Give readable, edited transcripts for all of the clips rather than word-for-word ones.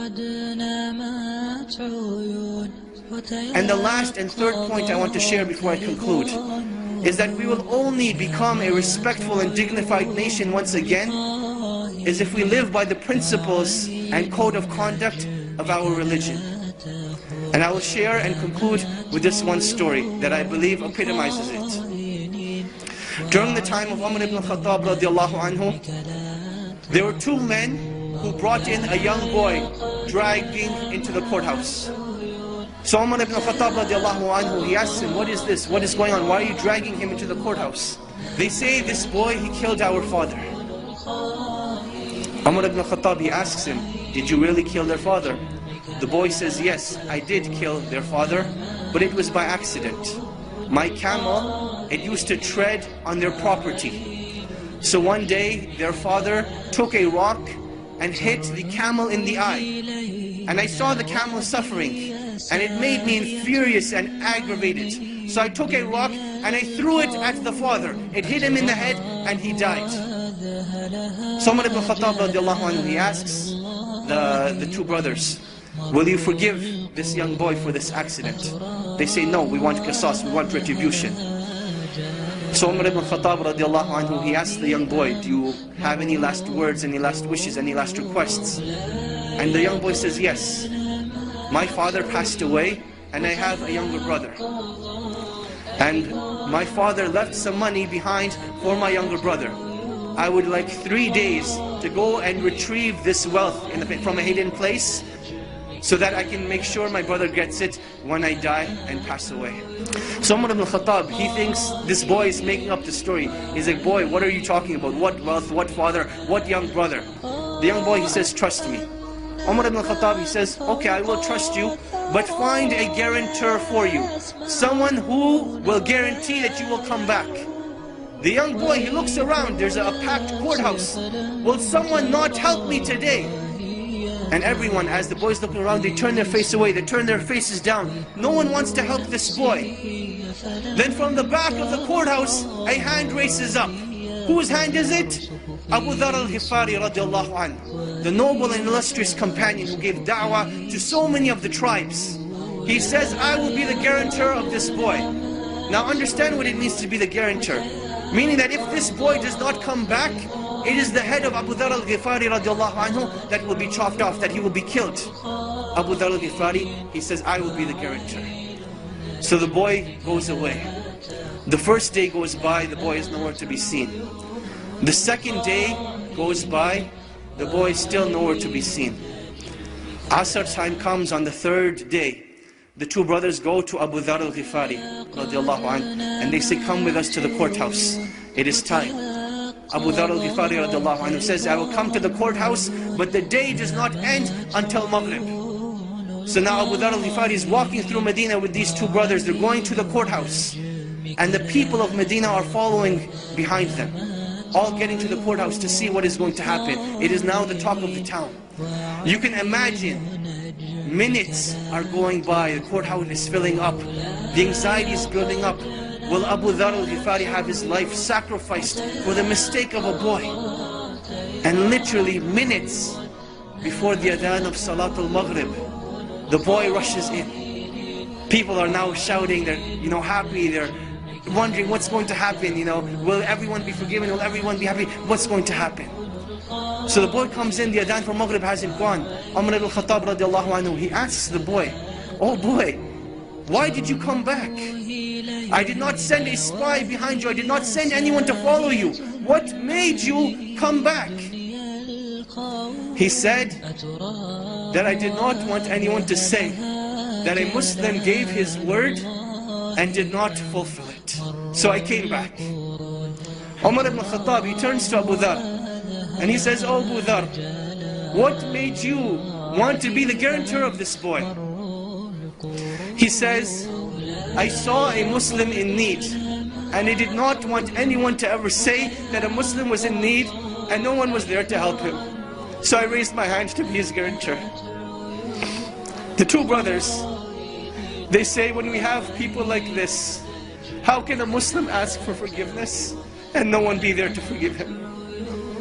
And the last and third point I want to share before I conclude is that we will only become a respectful and dignified nation once again is if we live by the principles and code of conduct of our religion. And I will share and conclude with this one story that I believe epitomizes it. During the time of Umar ibn Khattab radiallahu anhu, there were two men who brought in a young boy dragging into the courthouse. So Umar ibn Khattab radiallahu anhu, he asks him, what is this? What is going on? Why are you dragging him into the courthouse? They say, this boy, he killed our father. Umar ibn Khattab, he asks him, did you really kill their father? The boy says, yes, I did kill their father, but it was by accident. My camel, it used to tread on their property. So one day, their father took a rock and hit the camel in the eye. And I saw the camel suffering, and it made me furious and aggravated. So I took a rock and I threw it at the father. It hit him in the head and he died. So Umar ibn Khattab radiallahu anhu, he asks the two brothers, will you forgive this young boy for this accident? They say, no, we want qisas, we want retribution. So Umar ibn Khattab radiallahu anhu, he asks the young boy, do you have any last words, any last wishes, any last requests? And the young boy says, yes. My father passed away and I have a younger brother. And my father left some money behind for my younger brother. I would like 3 days to go and retrieve this wealth from a hidden place so that I can make sure my brother gets it when I die and pass away. So Umar ibn Khattab, he thinks this boy is making up the story. He's like, boy, what are you talking about? What wealth, what father, what young brother? The young boy, he says, trust me. Umar ibn Khattab, he says, okay, I will trust you, but find a guarantor for you. Someone who will guarantee that you will come back. The young boy, he looks around, there's a packed courthouse. Will someone not help me today? And everyone, as the boys look around, they turn their face away, they turn their faces down. No one wants to help this boy. Then from the back of the courthouse, a hand races up. Whose hand is it? Abu Dhar al-Ghifari radiallahu anhu, the noble and illustrious companion who gave da'wah to so many of the tribes. He says, I will be the guarantor of this boy. Now understand what it means to be the guarantor. Meaning that if this boy does not come back, it is the head of Abu Dhar al-Ghifari radiallahu anhu that will be chopped off, that he will be killed. Abu Dhar al-Ghifari, he says, I will be the guarantor. So the boy goes away. The first day goes by, the boy is nowhere to be seen. The second day goes by, the boy is still nowhere to be seen. Asr time comes on the third day. The two brothers go to Abu Dhar al-Ghifari radiallahu anhu, and they say, come with us to the courthouse. It is time. Abu Dhar al-Ghifari radiallahu anhu says, I will come to the courthouse, but the day does not end until Maghrib. So now Abu Dhar al-Ghifari is walking through Medina with these two brothers. They're going to the courthouse. And the people of Medina are following behind them, all getting to the courthouse to see what is going to happen. It is now the talk of the town. You can imagine, minutes are going by, the courthouse is filling up, the anxiety is building up. Will Abu Dhar al-Ghifari have his life sacrificed for the mistake of a boy? And literally minutes before the adhan of Salat al-Maghrib, the boy rushes in. People are now shouting, they're happy, they're wondering what's going to happen, will everyone be forgiven, will everyone be happy, what's going to happen? So the boy comes in, the adhan for Maghrib hasn't gone. Umar ibn Khattab radiallahu anhu, he asks the boy, oh boy, why did you come back? I did not send a spy behind you, I did not send anyone to follow you. What made you come back? He said that I did not want anyone to say that a Muslim gave his word and did not fulfill it. So I came back. Umar ibn Khattab, he turns to Abu Dhar and he says, oh Abu Dhar, what made you want to be the guarantor of this boy? He says, I saw a Muslim in need and I did not want anyone to ever say that a Muslim was in need and no one was there to help him. So I raised my hand to be his guarantor. The two brothers, they say, when we have people like this, how can a Muslim ask for forgiveness and no one be there to forgive him?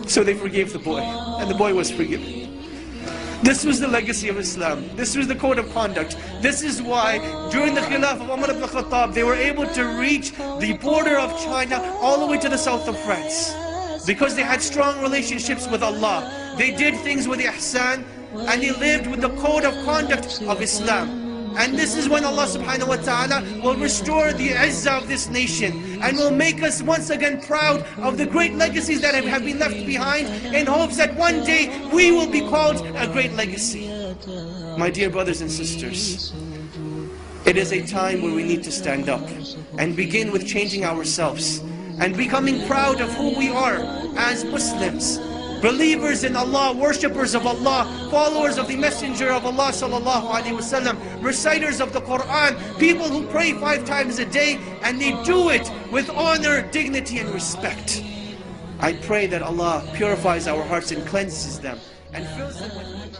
So they forgave the boy, and the boy was forgiven. This was the legacy of Islam. This was the code of conduct. This is why during the Khilaf of Umar ibn Khattab, they were able to reach the border of China all the way to the south of France. Because they had strong relationships with Allah. They did things with ihsan, and they lived with the code of conduct of Islam. And this is when Allah subhanahu wa ta'ala will restore the izzah of this nation and will make us once again proud of the great legacies that have been left behind, in hopes that one day we will be called a great legacy. My dear brothers and sisters, it is a time where we need to stand up and begin with changing ourselves and becoming proud of who we are as Muslims. Believers in Allah, worshippers of Allah, followers of the Messenger of Allah sallallahu alaihi wasallam, reciters of the Quran, people who pray 5 times a day, and they do it with honor, dignity and respect. I pray that Allah purifies our hearts and cleanses them and fills them with